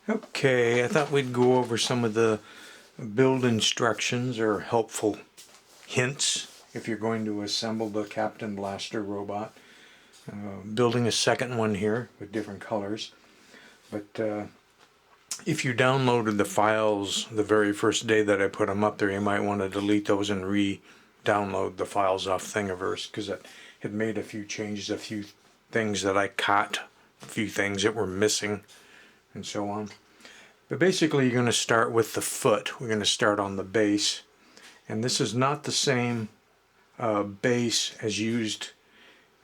Okay, I thought we'd go over some of the build instructions or helpful hints if you're going to assemble the Captain Blaster robot. Building a second one here with different colors. But if you downloaded the files the very first day that I put them up there, you might want to delete those and re-download the files off Thingiverse, because it had made a few changes, a few things that I caught, a few things that were missing, and so on. But basically you're going to start with the foot. We're going to start on the base, and this is not the same base as used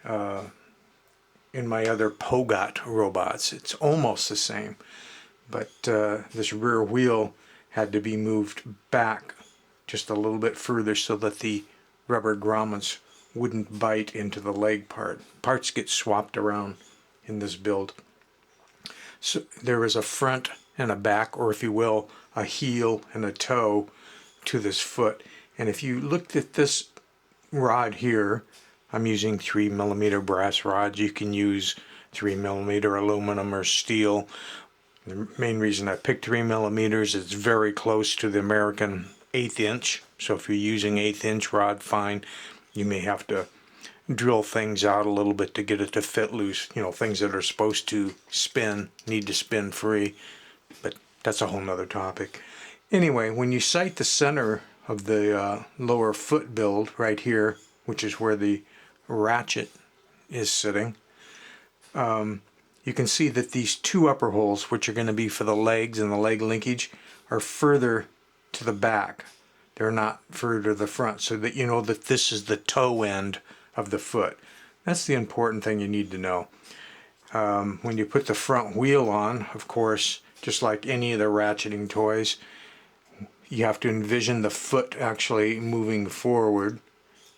in my other Pogot robots. It's almost the same, but this rear wheel had to be moved back just a little bit further so that the rubber grommets wouldn't bite into the leg part. Parts get swapped around in this build. So there is a front and a back, or if you will, a heel and a toe to this foot. And if you looked at this rod here, I'm using 3mm brass rods. You can use 3mm aluminum or steel. The main reason I picked 3mm is it's very close to the American 1/8 inch. So if you're using 1/8 inch rod, fine. You may have to drill things out a little bit to get it to fit loose. You know, things that are supposed to spin need to spin free, but that's a whole nother topic. Anyway, when you sight the center of the lower foot build right here, which is where the ratchet is sitting, you can see that these two upper holes, which are going to be for the legs and the leg linkage, are further to the back. They're not further to the front, so that you know that this is the toe end of the foot. That's the important thing you need to know. When you put the front wheel on, of course, just like any of the ratcheting toys, you have to envision the foot actually moving forward.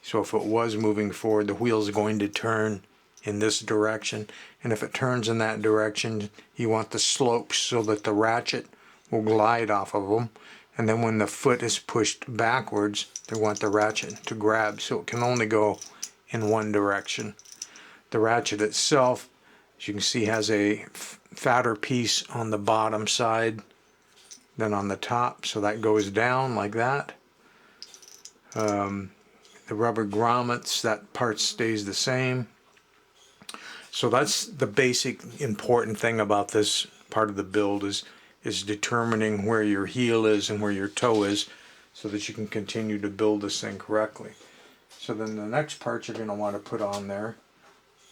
So if it was moving forward, the wheel is going to turn in this direction, and if it turns in that direction, you want the slopes so that the ratchet will glide off of them. And then when the foot is pushed backwards, they want the ratchet to grab, so it can only go in one direction. The ratchet itself, as you can see, has a fatter piece on the bottom side than on the top, so that goes down like that. The rubber grommets, that part stays the same. So that's the basic important thing about this part of the build, is determining where your heel is and where your toe is, so that you can continue to build this thing correctly. So then the next part you're going to want to put on there,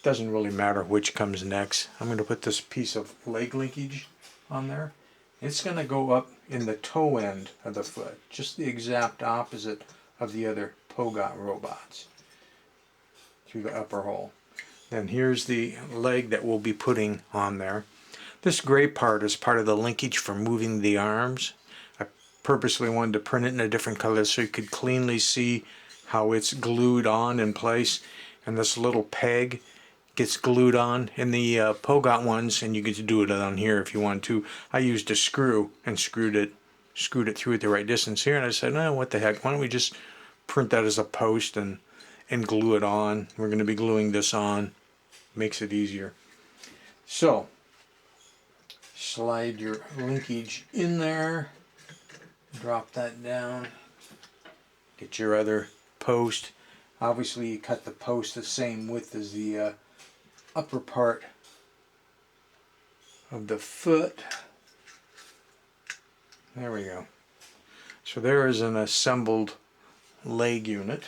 doesn't really matter which comes next. I'm going to put this piece of leg linkage on there. It's going to go up in the toe end of the foot, just the exact opposite of the other Pogot robots, through the upper hole. Then here's the leg that we'll be putting on there. This gray part is part of the linkage for moving the arms. I purposely wanted to print it in a different color so you could cleanly see how it's glued on in place. And this little peg gets glued on in the Pogot ones, and you get to do it on here if you want to. I used a screw and screwed it through at the right distance here, and I said, no, what the heck, why don't we just print that as a post and glue it on. We're going to be gluing this on. Makes it easier. So slide your linkage in there, drop that down, get your other post. Obviously you cut the post the same width as the upper part of the foot. There we go. So there is an assembled leg unit.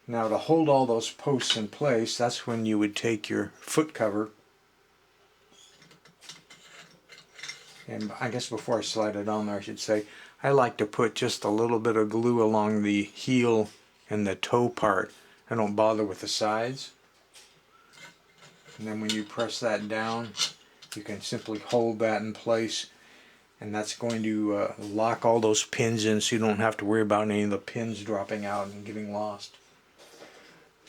Now to hold all those posts in place, that's when you would take your foot cover, and I guess before I slide it on there I should say, I like to put just a little bit of glue along the heel and the toe part. I don't bother with the sides. And then when you press that down, you can simply hold that in place, and that's going to lock all those pins in, so you don't have to worry about any of the pins dropping out and getting lost.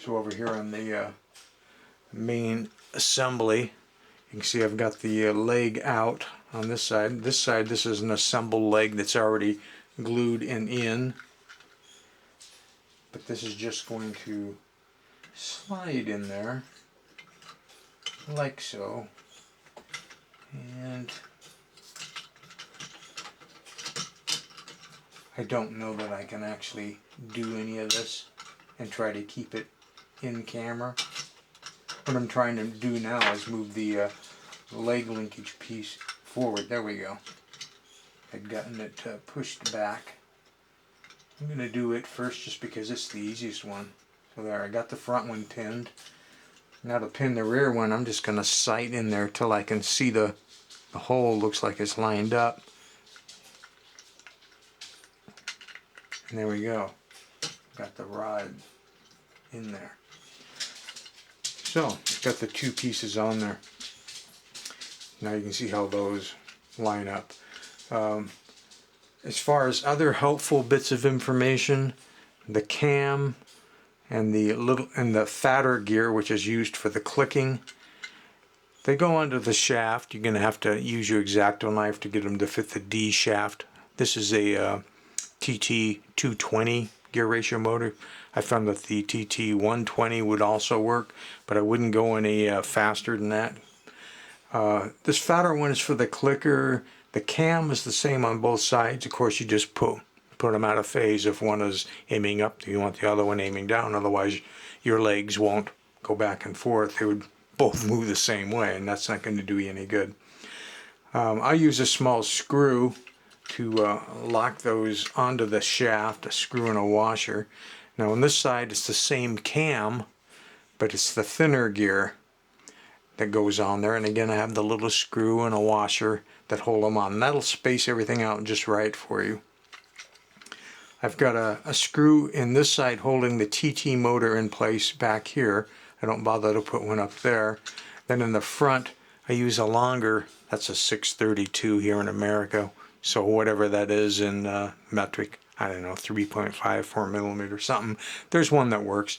So over here on the main assembly, you can see I've got the leg out on this side. This side, this is an assembled leg that's already glued and in. But this is just going to slide in there, like so. And I don't know that I can actually do any of this and try to keep it in camera. What I'm trying to do now is move the leg linkage piece forward. There we go. I'd gotten it pushed back. I'm going to do it first just because it's the easiest one. So there, I got the front one pinned. Now to pin the rear one, I'm just going to sight in there till I can see the hole looks like it's lined up. And there we go. Got the rod in there. So, got the two pieces on there. Now you can see how those line up. As far as other helpful bits of information, the cam and the fatter gear, which is used for the clicking, they go under the shaft. You're going to have to use your X-Acto knife to get them to fit the D shaft. This is a TT 220 gear ratio motor. I found that the TT 120 would also work, but I wouldn't go any faster than that. This fatter one is for the clicker. The cam is the same on both sides. Of course, you just put them out of phase. If one is aiming up, you want the other one aiming down. Otherwise, your legs won't go back and forth. They would both move the same way, and that's not going to do you any good. I use a small screw to lock those onto the shaft, a screw and a washer. Now on this side it's the same cam, but it's the thinner gear that goes on there, and again I have the little screw and a washer that hold them on. And that'll space everything out just right for you. I've got a screw in this side holding the TT motor in place back here. I don't bother to put one up there. Then in the front I use a longer, that's a 632 here in America, so whatever that is in metric, I don't know, 3.5, 4 millimeter, something. There's one that works.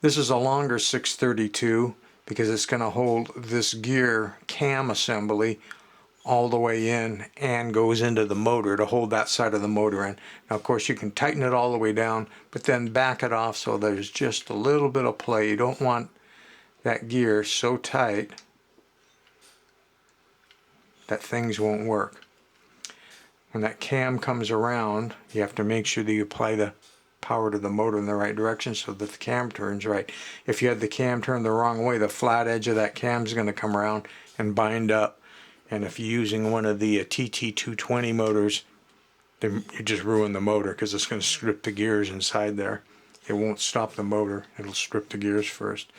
This is a longer 632 because it's going to hold this gear cam assembly all the way in and goes into the motor to hold that side of the motor in. Now of course you can tighten it all the way down, but then back it off so there's just a little bit of play. You don't want that gear so tight that things won't work. When that cam comes around, you have to make sure that you apply the power to the motor in the right direction so that the cam turns right. If you had the cam turned the wrong way, the flat edge of that cam is going to come around and bind up. And if you're using one of the TT 220 motors, then you just ruin the motor because it's going to strip the gears inside there. It won't stop the motor, it'll strip the gears first.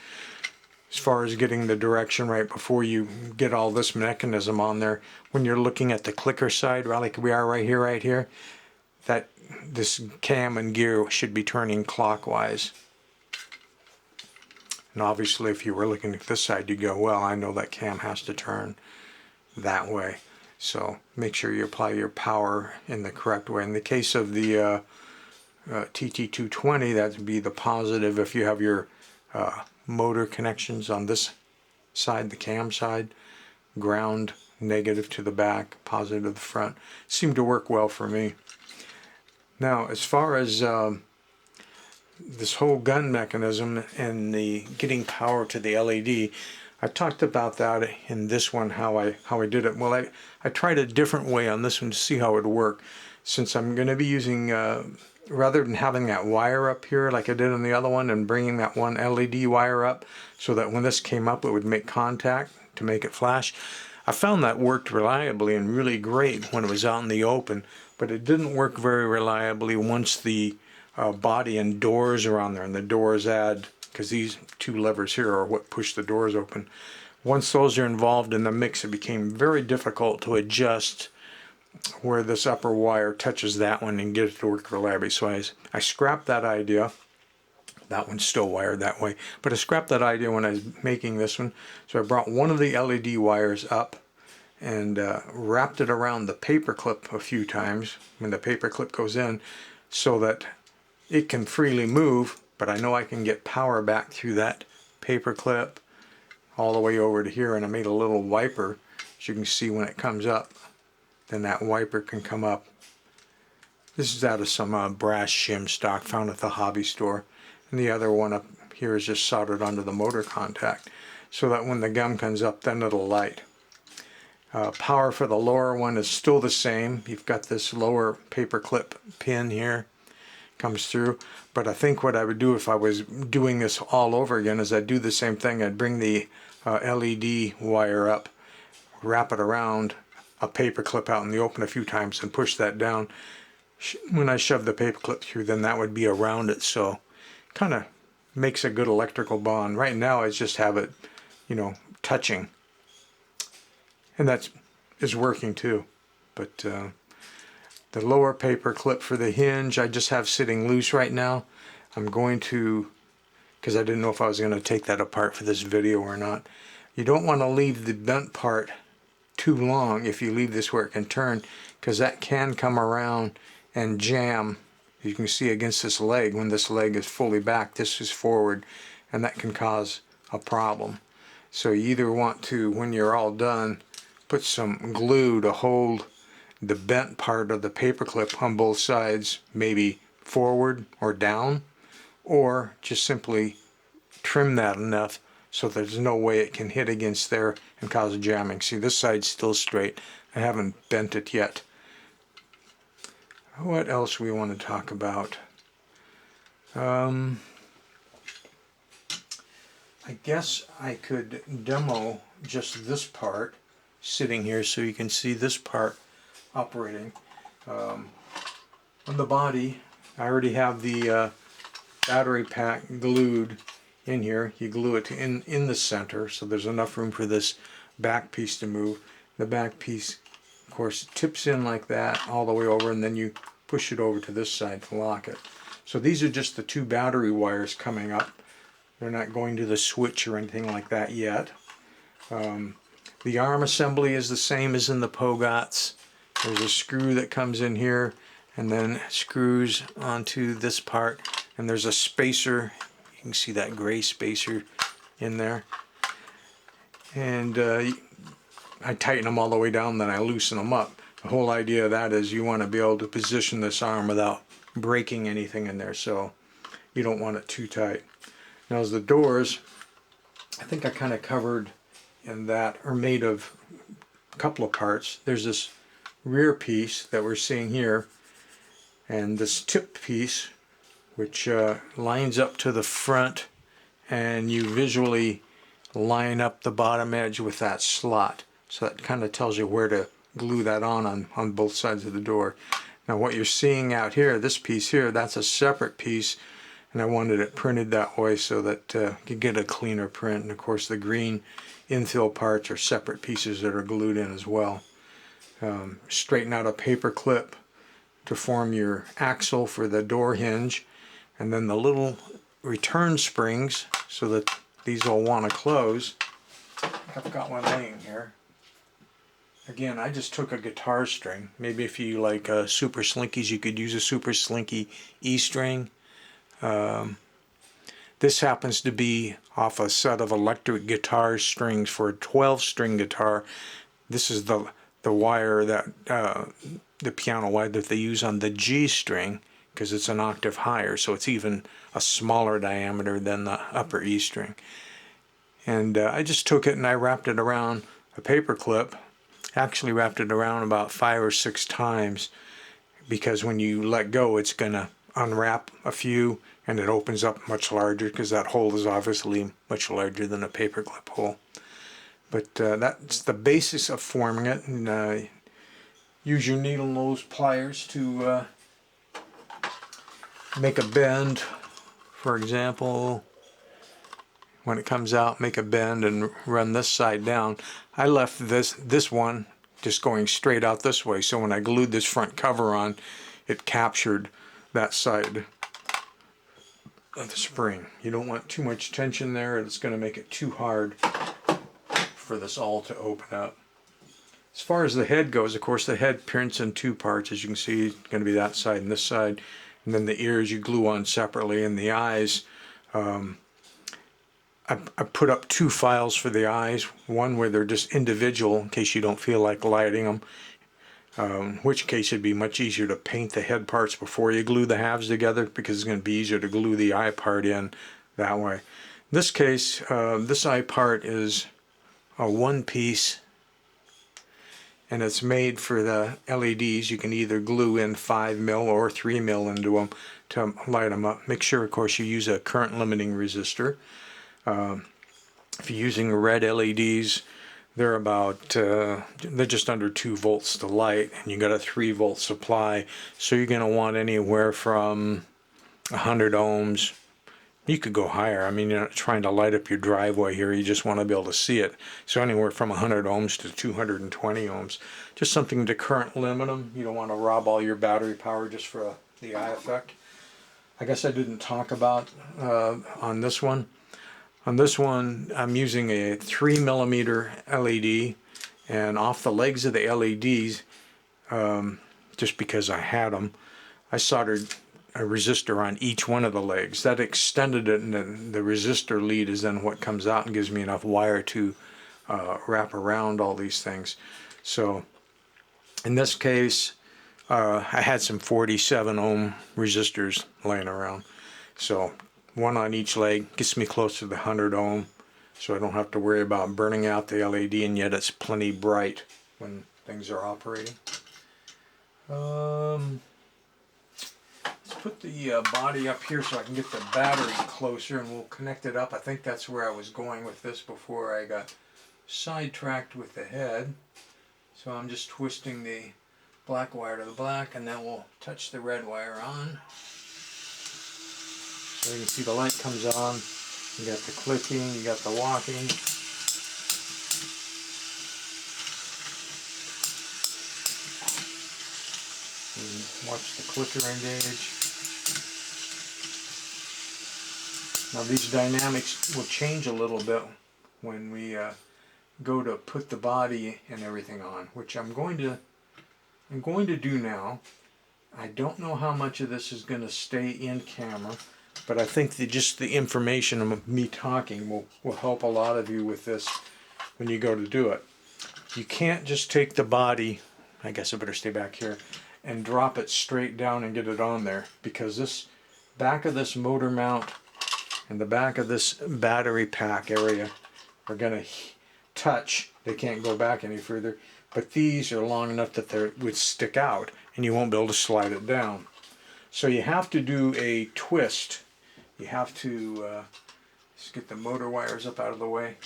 As far as getting the direction right before you get all this mechanism on there, when you're looking at the clicker side, like we are right here, that this cam and gear should be turning clockwise. And obviously if you were looking at this side, you go, well, I know that cam has to turn that way. So make sure you apply your power in the correct way. In the case of the TT220, that would be the positive. If you have your motor connections on this side, the cam side, ground negative to the back, positive to the front, seemed to work well for me. Now as far as this whole gun mechanism and the getting power to the LED, I talked about that in this one, how I did it. Well, I tried a different way on this one to see how it would work. Since I'm going to be using, rather than having that wire up here like I did on the other one and bringing that one LED wire up so that when this came up it would make contact to make it flash, I found that worked reliably and really great when it was out in the open, but it didn't work very reliably once the body and doors are on there, and the doors add, because these two levers here are what push the doors open. Once those are involved in the mix, it became very difficult to adjust where this upper wire touches that one and get it to work reliably. So I scrapped that idea. That one's still wired that way, but I scrapped that idea when I was making this one. So I brought one of the LED wires up and wrapped it around the paper clip a few times when the paper clip goes in, so that it can freely move, but I know I can get power back through that paper clip all the way over to here. And I made a little wiper, as you can see when it comes up, then that wiper can come up. This is out of some brass shim stock found at the hobby store, and the other one up here is just soldered onto the motor contact so that when the gun comes up, then it'll light. Power for the lower one is still the same. You've got this lower paper clip pin here, comes through. But I think what I would do if I was doing this all over again is I'd do the same thing. I'd bring the LED wire up, wrap it around a paper clip out in the open a few times and push that down. When I shove the paper clip through, then that would be around it, so kind of makes a good electrical bond. Right now I just have it, touching, and that is working too. But the lower paper clip for the hinge I just have sitting loose right now. I'm going to, because I didn't know if I was going to take that apart for this video or not. You don't want to leave the bent part too long if you leave this where it can turn, because that can come around and jam. You can see against this leg, when this leg is fully back, this is forward, and that can cause a problem. So you either want to, when you're all done, put some glue to hold the bent part of the paper clip on both sides, maybe forward or down, or just simply trim that enough so there's no way it can hit against there and cause jamming. See, this side's still straight. I haven't bent it yet. What else we want to talk about? I guess I could demo just this part sitting here so you can see this part operating. On the body, I already have the battery pack glued in here. You glue it in the center, so there's enough room for this back piece to move. The back piece, of course, tips in like that all the way over, and then you push it over to this side to lock it. So these are just the two battery wires coming up. They're not going to the switch or anything like that yet. The arm assembly is the same as in the Pogots. There's a screw that comes in here and then screws onto this part, and there's a spacer. You can see that gray spacer in there, and I tighten them all the way down, then I loosen them up. The whole idea of that is you want to be able to position this arm without breaking anything in there, so you don't want it too tight. Now, as the doors, I think I kind of covered in that, are made of a couple of parts. There's this rear piece that we're seeing here, and this tip piece, which lines up to the front, and you visually line up the bottom edge with that slot. So that kind of tells you where to glue that on both sides of the door. Now what you're seeing out here, this piece here, that's a separate piece, and I wanted it printed that way so that you get a cleaner print. And of course the green infill parts are separate pieces that are glued in as well. Straighten out a paper clip to form your axle for the door hinge, and then the little return springs so that these will want to close. I've got one laying here. Again, I just took a guitar string. Maybe if you like super slinkies, you could use a super slinky E string. This happens to be off a set of electric guitar strings for a 12-string guitar. This is the wire that the piano wire that they use on the G string, because it's an octave higher, so it's even a smaller diameter than the upper E string. And I just took it and I wrapped it around a paper clip. Actually wrapped it around about 5 or 6 times, because when you let go it's going to unwrap a few and it opens up much larger, because that hole is obviously much larger than a paper clip hole. But that's the basis of forming it, and use your needle nose pliers to make a bend. For example, when it comes out, make a bend and run this side down. I left this one just going straight out this way, so when I glued this front cover on, it captured that side of the spring. You don't want too much tension there, it's going to make it too hard for this all to open up. As far as the head goes, of course, the head prints in 2 parts. As you can see, it's going to be that side and this side, and then the ears you glue on separately, and the eyes, I put up 2 files for the eyes, one where they're just individual in case you don't feel like lighting them, in which case it'd be much easier to paint the head parts before you glue the halves together, because it's going to be easier to glue the eye part in that way. In this case, this eye part is a 1-piece and it's made for the LEDs. You can either glue in 5 mil or 3 mil into them to light them up. Make sure, of course, you use a current limiting resistor. If you're using red LEDs, they're they're just under 2 volts to light, and you got a 3 volt supply, so you're going to want anywhere from 100 ohms. You could go higher. I mean, you're not trying to light up your driveway here, you just want to be able to see it. So anywhere from 100 ohms to 220 ohms. Just something to current limit them. You don't want to rob all your battery power just for the eye effect. I guess I didn't talk about on this one. On this one, I'm using a 3mm LED, and off the legs of the LEDs, just because I had them, I soldered a resistor on each one of the legs. That extended it, and the resistor lead is then what comes out and gives me enough wire to wrap around all these things. So in this case, I had some 47 ohm resistors laying around. So one on each leg gets me close to the 100 ohm, so I don't have to worry about burning out the LED, and yet it's plenty bright when things are operating. Let's put the body up here so I can get the battery closer, and we'll connect it up. I think that's where I was going with this before I got sidetracked with the head. So I'm just twisting the black wire to the black, and then we'll touch the red wire on. So you can see the light comes on. You got the clicking, you got the walking. And watch the clicker engage. Now these dynamics will change a little bit when we go to put the body and everything on, which I'm going to do now. I don't know how much of this is going to stay in camera, but I think that just the information of me talking will help a lot of you with this when you go to do it. You can't just take the body, I guess I better stay back here, and drop it straight down and get it on there, because this back of this motor mount and the back of this battery pack area are going to touch. They can't go back any further, but these are long enough that they would stick out and you won't be able to slide it down. So you have to do a twist. You have to just get the motor wires up out of the way.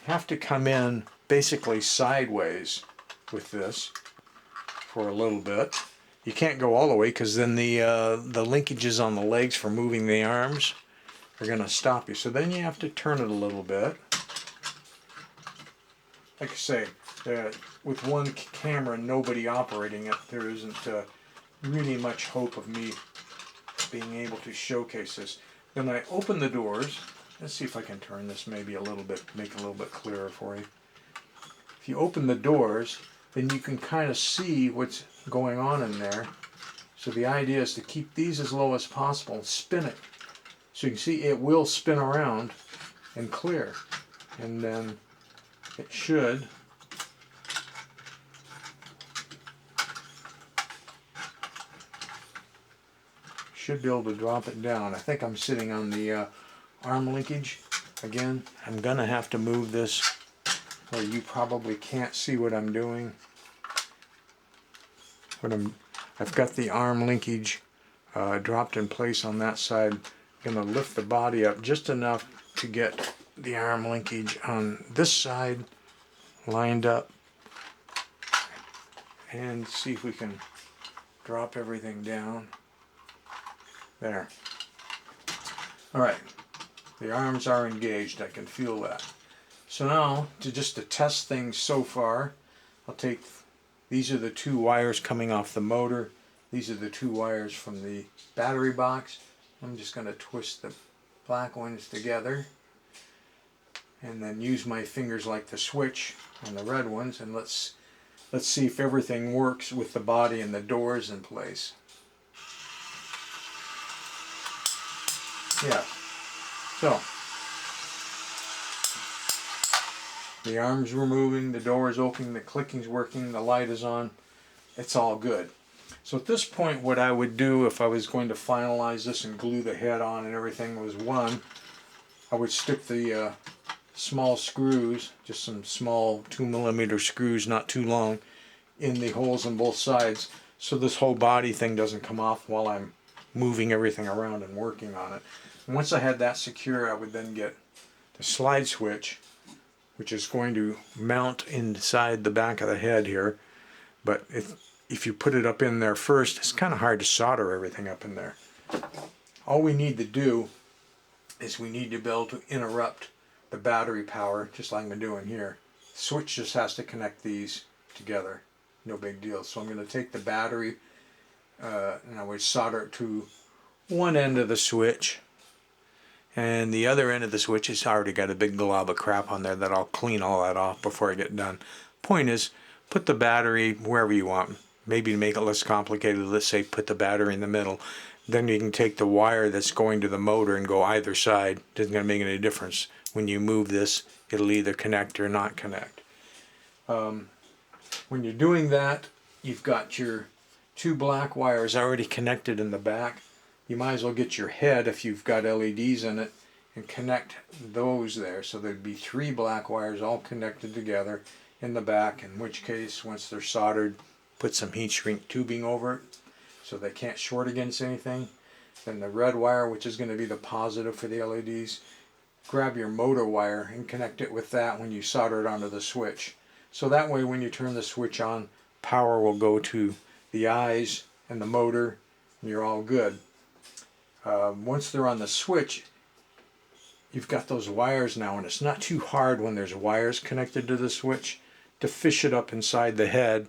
You have to come in basically sideways with this for a little bit. You can't go all the way, because then the linkages on the legs for moving the arms are going to stop you. So then you have to turn it a little bit. Like I say, with one camera and nobody operating it, there isn't really much hope of me being able to showcase this. Then I open the doors. Let's see if I can turn this maybe a little bit, make it a little bit clearer for you. If you open the doors, then you can kind of see what's going on in there. So the idea is to keep these as low as possible and spin it. So you can see it will spin around and clear. And then it should be able to drop it down. I think I'm sitting on the arm linkage. Again, I'm going to have to move this where you probably can't see what I'm doing. I've got the arm linkage dropped in place on that side. I'm going to lift the body up just enough to get the arm linkage on this side lined up, and see if we can drop everything down. There. Alright, the arms are engaged, I can feel that. So now, to test things so far, I'll take, these are the 2 wires coming off the motor, these are the 2 wires from the battery box. I'm just going to twist the black ones together, and then use my fingers like the switch on the red ones, and let's see if everything works with the body and the doors in place. Yeah. So the arms were moving, the door is opening, the clicking's working, the light is on. It's all good. So at this point, what I would do if I was going to finalize this and glue the head on and everything was, one, I would stick the small screws, just some small 2mm screws, not too long, in the holes on both sides, so this whole body thing doesn't come off while I'm moving everything around and working on it. And once I had that secure, I would then get the slide switch, which is going to mount inside the back of the head here. But if you put it up in there first, it's kind of hard to solder everything up in there. All we need to do is we need to be able to interrupt the battery power, just like I'm doing here. The switch just has to connect these together. No big deal. So I'm going to take the battery and I would solder it to one end of the switch, and the other end of the switch has already got a big glob of crap on there that I'll clean all that off before I get done. Point is, put the battery wherever you want. Maybe to make it less complicated, let's say put the battery in the middle. Then you can take the wire that's going to the motor and go either side. Doesn't going to make any difference. When you move this, it'll either connect or not connect. When you're doing that, you've got your two black wires already connected in the back. You might as well get your head, if you've got LEDs in it, and connect those there. So there'd be three black wires all connected together in the back, in which case, once they're soldered, put some heat shrink tubing over it so they can't short against anything. Then the red wire, which is going to be the positive for the LEDs, grab your motor wire and connect it with that when you solder it onto the switch. So that way when you turn the switch on, power will go to the eyes and the motor, and you're all good. Once they're on the switch, you've got those wires now, and it's not too hard when there's wires connected to the switch to fish it up inside the head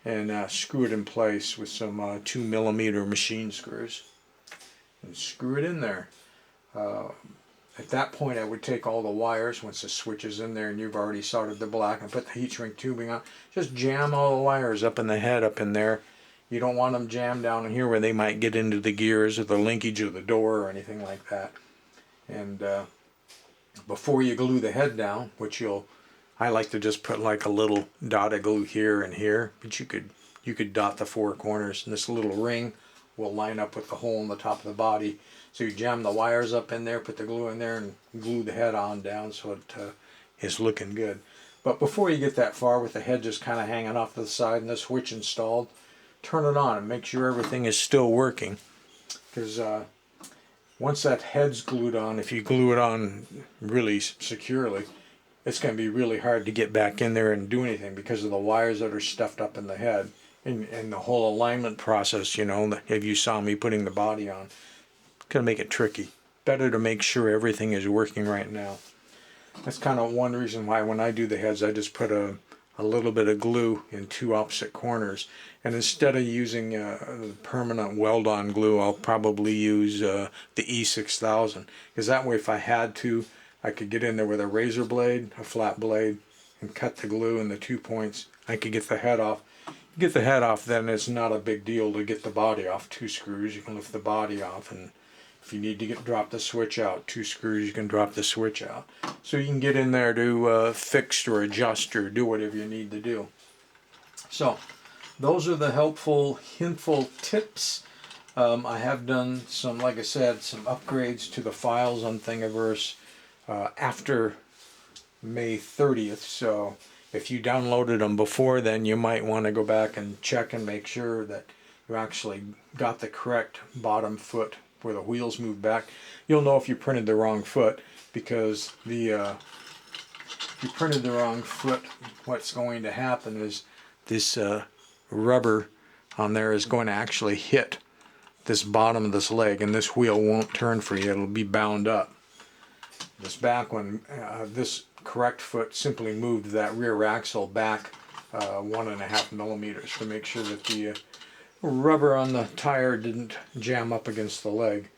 and screw it in place with some 2mm machine screws and screw it in there. At that point I would take all the wires, once the switch is in there and you've already soldered the black, and put the heat shrink tubing on. Just jam all the wires up in the head up in there. You don't want them jammed down in here where they might get into the gears or the linkage of the door or anything like that. And before you glue the head down, which I like to just put like a little dot of glue here and here, but you could dot the four corners, and this little ring will line up with the hole in the top of the body. So you jam the wires up in there, put the glue in there, and glue the head on down so it is looking good. But before you get that far, with the head just kind of hanging off to the side and the switch installed, turn it on and make sure everything is still working. Because once that head's glued on, if you glue it on really securely, it's going to be really hard to get back in there and do anything because of the wires that are stuffed up in the head. And the whole alignment process, you know, if you saw me putting the body on, it's going to make it tricky. Better to make sure everything is working right now. That's kind of one reason why when I do the heads, I just put a little bit of glue in two opposite corners. And instead of using permanent weld-on glue, I'll probably use the E6000. Because that way, if I had to, I could get in there with a razor blade, a flat blade, and cut the glue in the 2 points. I could get the head off. Get the head off, then it's not a big deal to get the body off. 2 screws, you can lift the body off, and if you need to drop the switch out, 2 screws, you can drop the switch out. So you can get in there to fix or adjust or do whatever you need to do. So those are the helpful, hintful tips. I have done some, like I said, some upgrades to the files on Thingiverse after May 30th. So if you downloaded them before then, you might want to go back and check and make sure that you actually got the correct bottom foot where the wheels move back. You'll know if you printed the wrong foot, because if you printed the wrong foot, what's going to happen is this rubber on there is going to actually hit this bottom of this leg, and this wheel won't turn for you. It'll be bound up. This back one, this correct foot simply moved that rear axle back 1.5 millimeters to make sure that the rubber on the tire didn't jam up against the leg.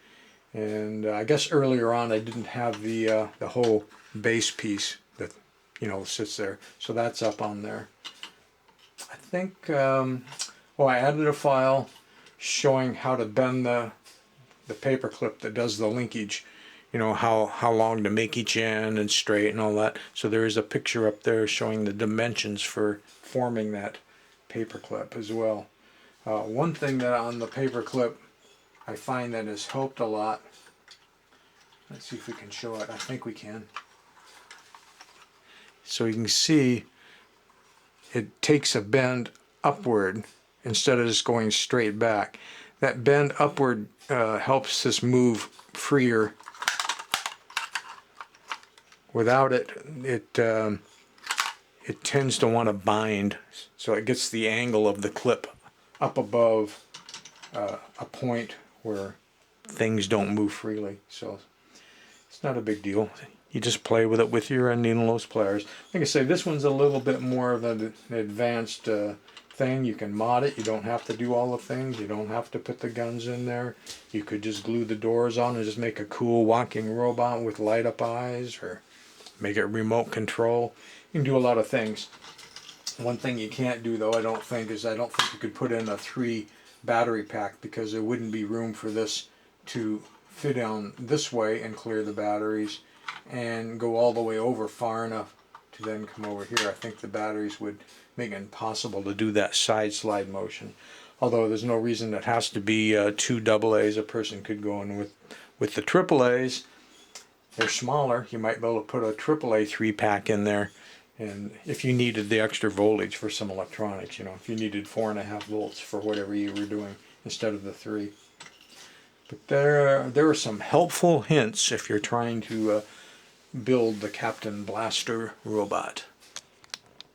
And I guess earlier on I didn't have the whole base piece that, you know, sits there, so that's up on there. I think I added a file showing how to bend the paper clip that does the linkage, you know, how long to make each end and straight and all that. So there is a picture up there showing the dimensions for forming that paper clip as well. One thing that on the paper clip I find that has helped a lot, let's see if we can show it. I think we can. So you can see it takes a bend upward instead of just going straight back. That bend upward helps this move freer. Without it, it tends to want to bind, so it gets the angle of the clip up above a point where things don't move freely. So it's not a big deal. You just play with it with your needle-nose pliers. Like I say, this one's a little bit more of an advanced thing. You can mod it. You don't have to do all the things. You don't have to put the guns in there. You could just glue the doors on and just make a cool walking robot with light-up eyes, or make it remote control. You can do a lot of things. One thing you can't do, though, I don't think you could put in a 3 battery pack, because there wouldn't be room for this to fit down this way and clear the batteries and go all the way over far enough to then come over here. I think the batteries would make it impossible to do that side slide motion. Although there's no reason it has to be 2 AA's. A person could go in with the AA's. They're smaller. You might be able to put a AAA 3-pack in there, and if you needed the extra voltage for some electronics, you know, if you needed 4.5 volts for whatever you were doing instead of the 3. But there are some helpful hints if you're trying to build the Captain Blaster robot.